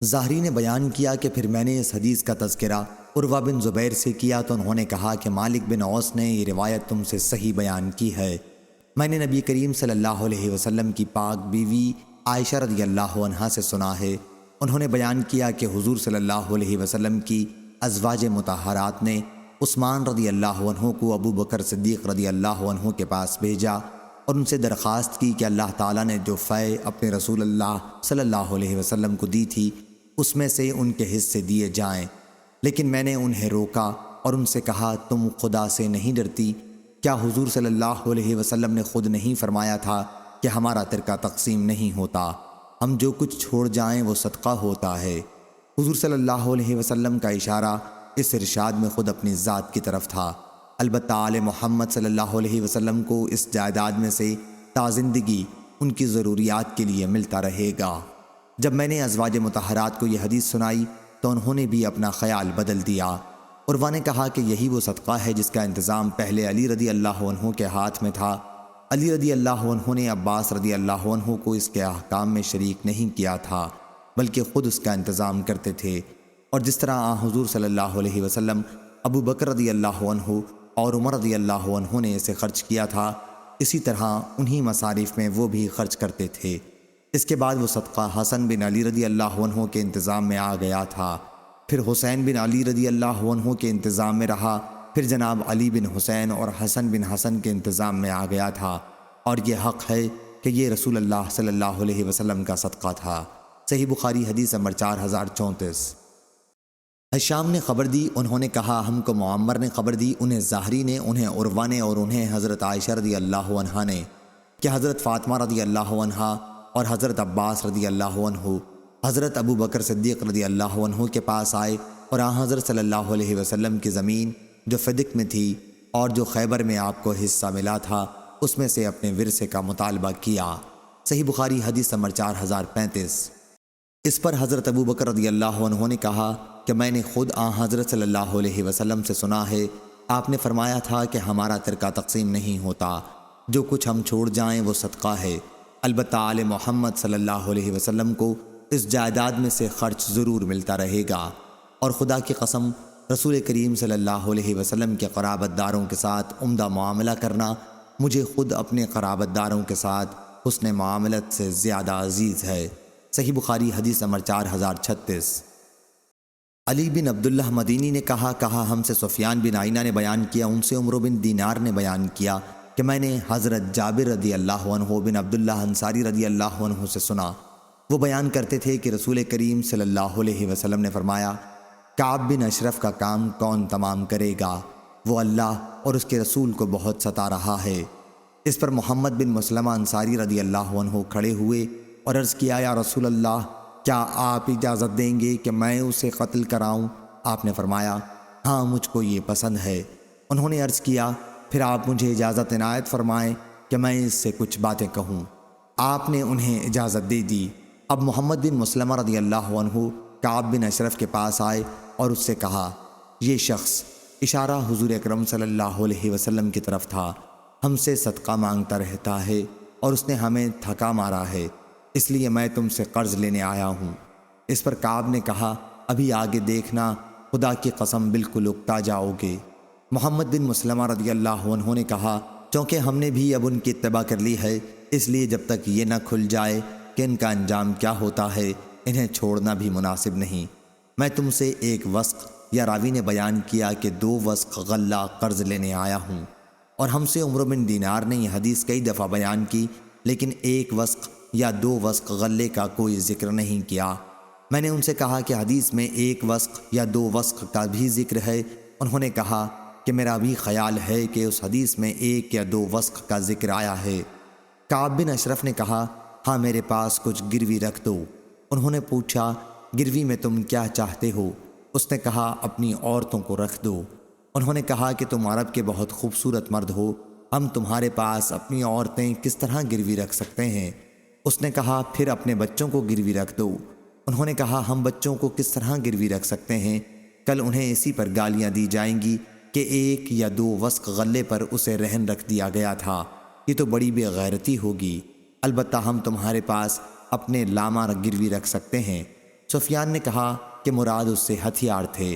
ظاہری نے بیان کیا کہ پھر میں نے اس حدیث کا تذکرہ عروہ بن زبیر سے کیا تو انہوں نے کہا کہ مالک بن اوس نے یہ روایت تم سے صحیح بیان کی ہے۔ میں نے نبی کریم صلی اللہ علیہ وسلم کی پاک بیوی عائشہ رضی اللہ عنہا سے سنا ہے، انہوں نے بیان کیا کہ حضور صلی اللہ علیہ وسلم کی ازواج مطہرات نے عثمان رضی اللہ عنہ کو ابو بکر صدیق رضی اللہ عنہ کے پاس بھیجا اور ان سے درخواست کی کہ اللہ تعالیٰ نے جو فے اپنے رسول اللہ صلی اللہ علیہ وسلم کو دی تھی اس میں سے ان کے حصے دیے جائیں، لیکن میں نے انہیں روکا اور ان سے کہا تم خدا سے نہیں ڈرتی؟ کیا حضور صلی اللہ علیہ وسلم نے خود نہیں فرمایا تھا کہ ہمارا ترکہ تقسیم نہیں ہوتا، ہم جو کچھ چھوڑ جائیں وہ صدقہ ہوتا ہے؟ حضور صلی اللہ علیہ وسلم کا اشارہ اس ارشاد میں خود اپنی ذات کی طرف تھا، البتہ آل محمد صلی اللہ علیہ وسلم کو اس جائیداد میں سے تا زندگی ان کی ضروریات کے لیے ملتا رہے گا۔ جب میں نے ازواج مطہرات کو یہ حدیث سنائی تو انہوں نے بھی اپنا خیال بدل دیا۔ عروہ نے کہا کہ یہی وہ صدقہ ہے جس کا انتظام پہلے علی رضی اللہ عنہ کے ہاتھ میں تھا۔ علی رضی اللہ عنہ نے عباس رضی اللہ عنہ کو اس کے احکام میں شریک نہیں کیا تھا بلکہ خود اس کا انتظام کرتے تھے، اور جس طرح حضور صلی اللہ علیہ وسلم ابو بکر رضی اللہ عنہ اور عمر رضی اللہ عنہ نے اسے خرچ کیا تھا، اسی طرح انہی مصارف میں وہ بھی خرچ کرتے تھے۔ اس کے بعد وہ صدقہ حسن بن علی رضی اللہ عنہ کے انتظام میں آ گیا تھا، پھر حسین بن علی رضی اللہ عنہ کے انتظام میں رہا، پھر جناب علی بن حسین اور حسن بن حسن کے انتظام میں آ گیا تھا، اور یہ حق ہے کہ یہ رسول اللہ صلی اللہ علیہ وسلم کا صدقہ تھا۔ صحیح بخاری حدیث نمبر 4034۔ ہشام نے خبر دی، انہوں نے کہا ہم کو معمر نے خبر دی، انہیں ظاہری نے، انہیں عروہ نے اور انہیں حضرت عائشہ رضی اللہ عنہا نے کہ حضرت فاطمہ رضی اللہ عنہا اور حضرت عباس رضی اللہ عنہ حضرت ابو بکر صدیق رضی اللہ عنہ کے پاس آئے اور حضرت صلی اللہ علیہ وسلم کی زمین جو فدق میں تھی اور جو خیبر میں آپ کو حصہ ملا تھا اس میں سے اپنے ورثے کا مطالبہ کیا۔ صحیح بخاری حدیث نمبر 4035۔ اس پر حضرت ابو بکر رضی اللہ عنہ نے کہا کہ میں نے خود حضرت صلی اللہ علیہ وسلم سے سنا ہے، آپ نے فرمایا تھا کہ ہمارا ترکہ تقسیم نہیں ہوتا، جو کچھ ہم چھوڑ جائیں وہ صدقہ ہے، البتہ آل محمد صلی اللہ علیہ وسلم کو اس جائیداد میں سے خرچ ضرور ملتا رہے گا، اور خدا کی قسم رسول کریم صلی اللہ علیہ وسلم کے قرابت داروں کے ساتھ عمدہ معاملہ کرنا مجھے خود اپنے قرابت داروں کے ساتھ حسن معاملت سے زیادہ عزیز ہے۔ صحیح بخاری حدیث نمبر 4036۔ علی بن عبداللہ مدینی نے کہا ہم سے سفیان بن عینہ نے بیان کیا، ان سے عمرو بن دینار نے بیان کیا کہ میں نے حضرت جابر رضی اللہ عنہ بن عبداللہ انصاری رضی اللہ عنہ سے سنا، وہ بیان کرتے تھے کہ رسول کریم صلی اللہ علیہ وسلم نے فرمایا کعب بن اشرف کا کام کون تمام کرے گا؟ وہ اللہ اور اس کے رسول کو بہت ستا رہا ہے۔ اس پر محمد بن مسلمہ انصاری رضی اللہ عنہ کھڑے ہوئے اور عرض کیا یا رسول اللہ، کیا آپ اجازت دیں گے کہ میں اسے قتل کراؤں؟ آپ نے فرمایا ہاں مجھ کو یہ پسند ہے۔ انہوں نے عرض کیا پھر آپ مجھے اجازت عنایت فرمائیں کہ میں اس سے کچھ باتیں کہوں۔ آپ نے انہیں اجازت دے دی۔ اب محمد بن مسلمہ رضی اللہ عنہ کعب بن اشرف کے پاس آئے اور اس سے کہا یہ شخص، اشارہ حضور اکرم صلی اللہ علیہ وسلم کی طرف تھا، ہم سے صدقہ مانگتا رہتا ہے اور اس نے ہمیں تھکا مارا ہے، اس لیے میں تم سے قرض لینے آیا ہوں۔ اس پر کعب نے کہا ابھی آگے دیکھنا، خدا کی قسم بالکل اکتا جاؤ گے۔ محمد بن مسلمہ رضی اللہ عنہ نے کہا چونکہ ہم نے بھی اب ان کی اتباع کر لی ہے، اس لیے جب تک یہ نہ کھل جائے کہ ان کا انجام کیا ہوتا ہے انہیں چھوڑنا بھی مناسب نہیں۔ میں تم سے ایک وسق، یا راوی نے بیان کیا کہ 2 وسق غلہ قرض لینے آیا ہوں، اور ہم سے عمرو بن دینار نے یہ حدیث کئی دفعہ بیان کی لیکن 1 وسق یا 2 وسق غلے کا کوئی ذکر نہیں کیا۔ میں نے ان سے کہا کہ حدیث میں 1 وسق یا 2 وسق کا بھی ذکر ہے، انہوں نے کہا کہ میرا بھی خیال ہے کہ اس حدیث میں 1 یا 2 وسق کا ذکر آیا ہے۔ کعب بن اشرف نے کہا ہاں میرے پاس کچھ گروی رکھ دو۔ انہوں نے پوچھا گروی میں تم کیا چاہتے ہو؟ اس نے کہا اپنی عورتوں کو رکھ دو۔ انہوں نے کہا کہ تم عرب کے بہت خوبصورت مرد ہو، ہم تمہارے پاس اپنی عورتیں کس طرح گروی رکھ سکتے ہیں؟ اس نے کہا پھر اپنے بچوں کو گروی رکھ دو۔ انہوں نے کہا ہم بچوں کو کس طرح گروی رکھ سکتے ہیں؟ کل انہیں اسی پر گالیاں دی جائیں گی کہ 1 یا 2 وسق غلے پر اسے رہن رکھ دیا گیا تھا، یہ تو بڑی بے غیرتی ہوگی۔ البتہ ہم تمہارے پاس اپنے لاما گروی رکھ سکتے ہیں۔ سفیان نے کہا کہ مراد اس سے ہتھیار تھے۔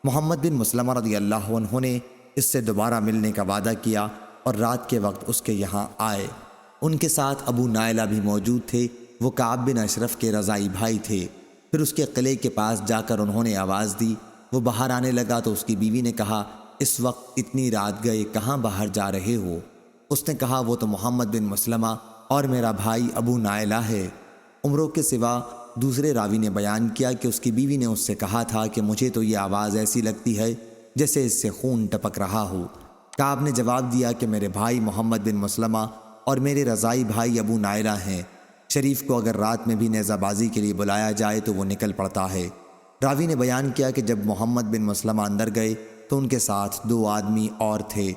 محمد بن مسلمہ رضی اللہ عنہ نے اس سے دوبارہ ملنے کا وعدہ کیا اور رات کے وقت اس کے یہاں آئے۔ ان کے ساتھ ابو نائلہ بھی موجود تھے، وہ کعب بن اشرف کے رضائی بھائی تھے۔ پھر اس کے قلعے کے پاس جا کر انہوں نے آواز دی۔ وہ باہر آنے لگا تو اس کی بیوی نے کہا، اس وقت اتنی رات گئے کہاں باہر جا رہے ہو؟ اس نے کہا، وہ تو محمد بن مسلمہ اور میرا بھائی ابو نائلہ ہے۔ عمروں کے سوا دوسرے راوی نے بیان کیا کہ اس کی بیوی نے اس سے کہا تھا کہ مجھے تو یہ آواز ایسی لگتی ہے جیسے اس سے خون ٹپک رہا ہو۔ کعب نے جواب دیا کہ میرے بھائی محمد بن مسلمہ اور میرے رضائی بھائی ابو نائلہ ہیں۔ شریف کو اگر رات میں بھی نیزہ بازی کے لیے بلایا جائے تو وہ نکل پڑتا ہے۔ راوی نے بیان کیا کہ جب محمد بن مسلمہ اندر گئے تو ان کے ساتھ 2 آدمی اور تھے۔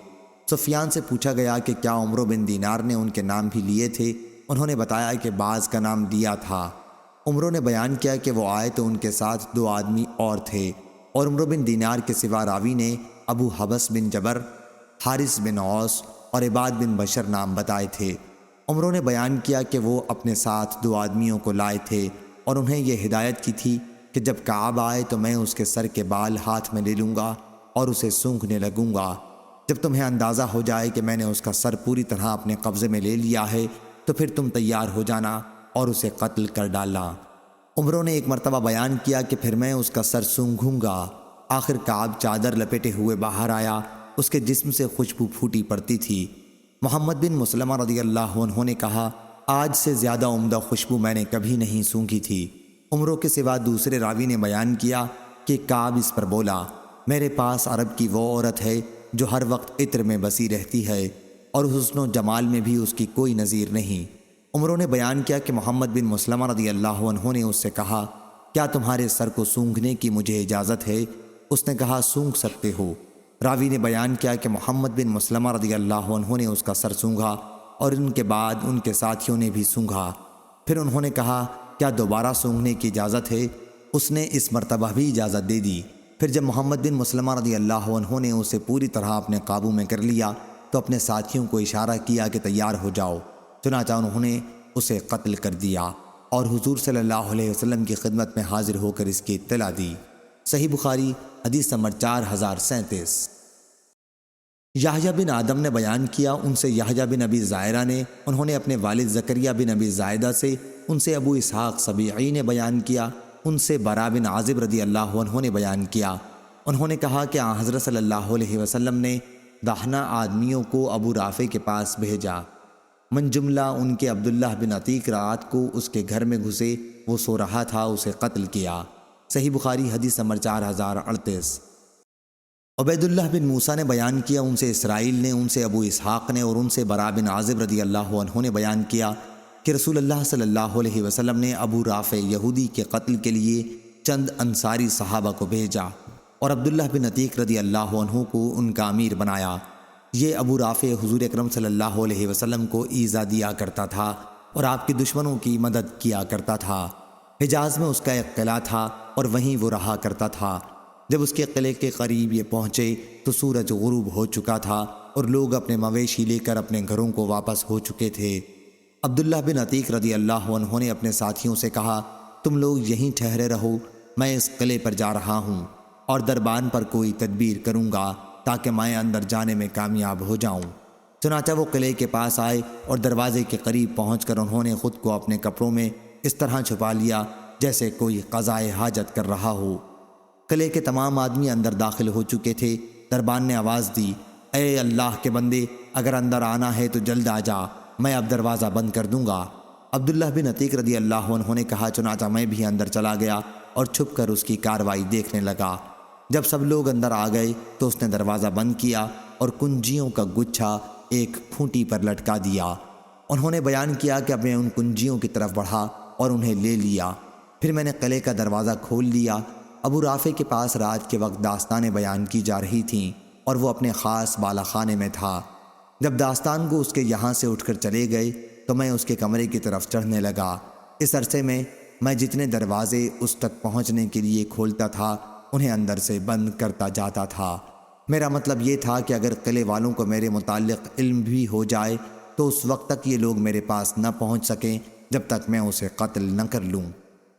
سفیان سے پوچھا گیا کہ کیا عمرو بن دینار نے ان کے نام بھی لیے تھے؟ انہوں نے بتایا کہ بعض کا نام لیا تھا۔ عمرو نے بیان کیا کہ وہ آئے تو ان کے ساتھ 2 آدمی اور تھے، اور عمرو بن دینار کے سوا راوی نے ابو حبس بن جبر، حارث بن عوس اور عباد بن بشر نام بتائے تھے۔ عمرو نے بیان کیا کہ وہ اپنے ساتھ 2 آدمیوں کو لائے تھے اور انہیں یہ ہدایت کی تھی کہ جب کعب آئے تو میں اس کے سر کے بال ہاتھ میں لے لوں گا اور اسے سونگھنے لگوں گا۔ جب تمہیں اندازہ ہو جائے کہ میں نے اس کا سر پوری طرح اپنے قبضے میں لے لیا ہے تو پھر تم تیار ہو جانا اور اسے قتل کر ڈالنا۔ عمرو نے ایک مرتبہ بیان کیا کہ پھر میں اس کا سر سونگھوں گا۔ آخر کعب چادر لپیٹے ہوئے باہر آیا، اس کے جسم سے خوشبو پھوٹی پڑتی تھی۔ محمد بن مسلمہ رضی اللہ عنہ نے کہا، آج سے زیادہ عمدہ خوشبو میں نے کبھی نہیں سونگھی تھی۔ عمرو کے سوا دوسرے راوی نے بیان کیا کہ کعب اس پر بولا، میرے پاس عرب کی وہ عورت ہے جو ہر وقت عطر میں بسی رہتی ہے اور حسن و جمال میں بھی اس کی کوئی نظیر نہیں۔ عمرو نے بیان کیا کہ محمد بن مسلمہ رضی اللہ عنہ نے اس سے کہا، کیا تمہارے سر کو سونگھنے کی مجھے اجازت ہے؟ اس نے کہا، سونگھ سکتے ہو۔ راوی نے بیان کیا کہ محمد بن مسلمہ رضی اللہ عنہ نے اس کا سر سونگھا اور ان کے بعد ان کے ساتھیوں نے بھی سونگھا۔ پھر انہوں نے کہا، کیا دوبارہ سونگھنے کی اجازت ہے؟ اس نے اس مرتبہ بھی اجازت دے دی۔ پھر جب محمد بن مسلمہ رضی اللہ عنہ نے اسے پوری طرح اپنے قابو میں کر لیا تو اپنے ساتھیوں کو اشارہ کیا کہ تیار ہو جاؤ۔ چنانچہ انہوں نے اسے قتل کر دیا اور حضور صلی اللہ علیہ وسلم کی خدمت میں حاضر ہو کر اس کی اطلاع دی۔ صحیح بخاری حدیث نمبر 4037۔ یحییٰ بن آدم نے بیان کیا، ان سے یحییٰ بن ابی زائرہ نے، انہوں نے اپنے والد زکریا بن ابی زائدہ سے، ان سے ابو اسحاق سبیعی نے بیان کیا، ان سے برا بن عازب رضی اللہ عنہ نے بیان کیا، انہوں نے کہا کہ آن حضرت صلی اللہ علیہ وسلم نے داہنہ آدمیوں کو ابو رافع کے پاس بھیجا۔ من جملہ ان کے عبداللہ بن عتیق رات کو اس کے گھر میں گھسے، وہ سو رہا تھا، اسے قتل کیا۔ صحیح بخاری حدیث نمبر 4038۔ عبید اللہ بن موسیٰ نے بیان کیا، ان سے اسرائیل نے، ان سے ابو اسحاق نے اور ان سے برا بن عازب رضی اللہ عنہ نے بیان کیا کہ رسول اللہ صلی اللہ علیہ وسلم نے ابو رافع یہودی کے قتل کے لیے چند انصاری صحابہ کو بھیجا اور عبداللہ بن عتیق رضی اللہ عنہ کو ان کا امیر بنایا۔ یہ ابو رافع حضور اکرم صلی اللہ علیہ وسلم کو ایذا دیا کرتا تھا اور آپ کے دشمنوں کی مدد کیا کرتا تھا۔ حجاز میں اس کا ایک قلعہ تھا اور وہیں وہ رہا کرتا تھا۔ جب اس کے قلعے کے قریب یہ پہنچے تو سورج غروب ہو چکا تھا اور لوگ اپنے مویشی لے کر اپنے گھروں کو واپس ہو چکے تھے۔ عبداللہ بن عتیق رضی اللہ عنہ نے اپنے ساتھیوں سے کہا، تم لوگ یہیں ٹھہرے رہو، میں اس قلعے پر جا رہا ہوں اور دربان پر کوئی تدبیر کروں گا تاکہ میں اندر جانے میں کامیاب ہو جاؤں۔ چنانچہ وہ قلعے کے پاس آئے اور دروازے کے قریب پہنچ کر انہوں نے خود کو اپنے کپڑوں میں اس طرح چھپا لیا جیسے کوئی قضائے حاجت کر رہا ہو۔ قلعے کے تمام آدمی اندر داخل ہو چکے تھے۔ دربان نے آواز دی، اے اللہ کے بندے، اگر اندر آنا ہے تو جلد آ جا، میں اب دروازہ بند کر دوں گا۔ عبداللہ بن عتیق رضی اللہ عنہ نے کہا، چنانچہ میں بھی اندر چلا گیا اور چھپ کر اس کی کارروائی دیکھنے لگا۔ جب سب لوگ اندر آ گئے تو اس نے دروازہ بند کیا اور کنجیوں کا گچھا ایک پھونٹی پر لٹکا دیا۔ انہوں نے بیان کیا کہ اب میں ان کنجیوں کی طرف بڑھا اور انہیں لے لیا۔ پھر میں نے قلعے کا دروازہ کھول لیا۔ ابو رافع کے پاس رات کے وقت داستانیں بیان کی جا رہی تھیں اور وہ اپنے خاص بالا خانے میں تھا۔ جب داستان کو اس کے یہاں سے اٹھ کر چلے گئے تو میں اس کے کمرے کی طرف چڑھنے لگا۔ اس عرصے میں جتنے دروازے اس تک پہنچنے کے لیے کھولتا تھا انہیں اندر سے بند کرتا جاتا تھا۔ میرا مطلب یہ تھا کہ اگر قلعے والوں کو میرے متعلق علم بھی ہو جائے تو اس وقت تک یہ لوگ میرے پاس نہ پہنچ سکیں جب تک میں اسے قتل نہ کر لوں۔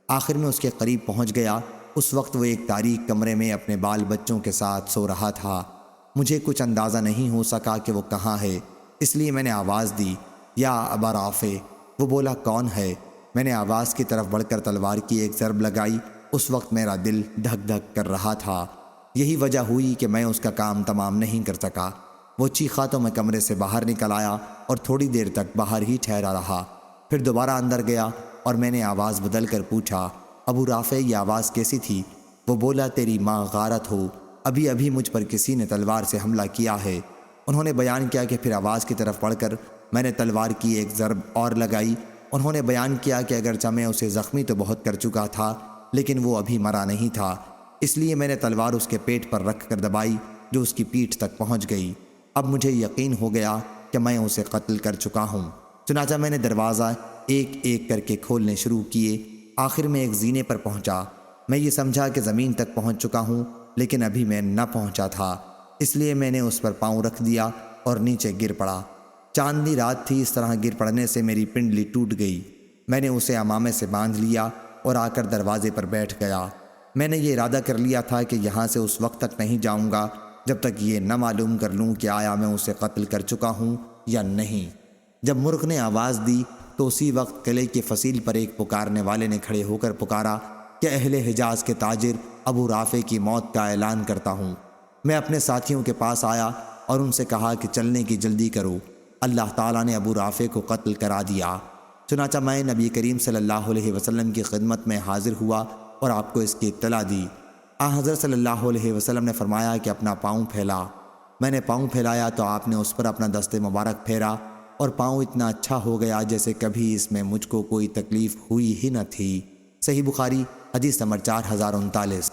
آخر میں اس کے قریب پہنچ گیا۔ اس وقت وہ ایک تاریک کمرے میں اپنے بال بچوں کے ساتھ سو رہا تھا۔ مجھے کچھ اندازہ نہیں ہو سکا کہ وہ کہاں ہے، اس لیے میں نے آواز دی، یا ابا رافع۔ وہ بولا، کون ہے؟ میں نے آواز کی طرف بڑھ کر تلوار کی ایک ضرب لگائی۔ اس وقت میرا دل دھک دھک کر رہا تھا۔ یہی وجہ ہوئی کہ میں اس کا کام تمام نہیں کر سکا۔ وہ چیخا تو میں کمرے سے باہر نکل آیا اور تھوڑی دیر تک باہر ہی ٹھہرا رہا۔ پھر دوبارہ اندر گیا اور میں نے آواز بدل کر پوچھا، ابو رافع یہ آواز کیسی تھی؟ وہ بولا، تیری ماں غارت ہو، ابھی ابھی مجھ پر کسی نے تلوار سے حملہ کیا ہے۔ انہوں نے بیان کیا کہ پھر آواز کی طرف پڑھ کر میں نے تلوار کی ایک ضرب اور لگائی۔ انہوں نے بیان کیا کہ اگرچہ میں اسے زخمی تو بہت کر چکا تھا، لیکن وہ ابھی مرا نہیں تھا، اس لیے میں نے تلوار اس کے پیٹ پر رکھ کر دبائی جو اس کی پیٹھ تک پہنچ گئی۔ اب مجھے یقین ہو گیا کہ میں اسے قتل کر چکا ہوں۔ چنانچہ میں نے دروازہ ایک ایک کر کے کھولنے شروع کیے۔ آخر میں ایک زینے پر پہنچا۔ میں یہ سمجھا کہ زمین تک پہنچ چکا ہوں، لیکن ابھی میں نہ پہنچا تھا، اس لیے میں نے اس پر پاؤں رکھ دیا اور نیچے گر پڑا۔ چاندنی رات تھی، اس طرح گر پڑنے سے میری پنڈلی ٹوٹ گئی۔ میں نے اسے عمامے سے باندھ لیا اور آ کر دروازے پر بیٹھ گیا۔ میں نے یہ ارادہ کر لیا تھا کہ یہاں سے اس وقت تک نہیں جاؤں گا جب تک یہ نہ معلوم کر لوں کہ آیا میں اسے قتل کر چکا ہوں یا نہیں۔ جب مرغ نے آواز دی تو اسی وقت قلعے کے فصیل پر ایک پکارنے والے نے کھڑے ہو کر پکارا کہ اہل حجاز کے تاجر ابو رافع کی موت کا اعلان کرتا ہوں۔ میں اپنے ساتھیوں کے پاس آیا اور ان سے کہا کہ چلنے کی جلدی کرو، اللہ تعالیٰ نے ابو رافع کو قتل کرا دیا۔ چنانچہ میں نبی کریم صلی اللہ علیہ وسلم کی خدمت میں حاضر ہوا اور آپ کو اس کی اطلاع دی۔ حضرت صلی اللہ علیہ وسلم نے فرمایا کہ اپنا پاؤں پھیلا۔ میں نے پاؤں پھیلایا تو آپ نے اس پر اپنا دست مبارک پھیرا اور پاؤں اتنا اچھا ہو گیا جیسے کبھی اس میں مجھ کو کوئی تکلیف ہوئی ہی نہ تھی۔ صحیح بخاری حدیث نمبر 4039۔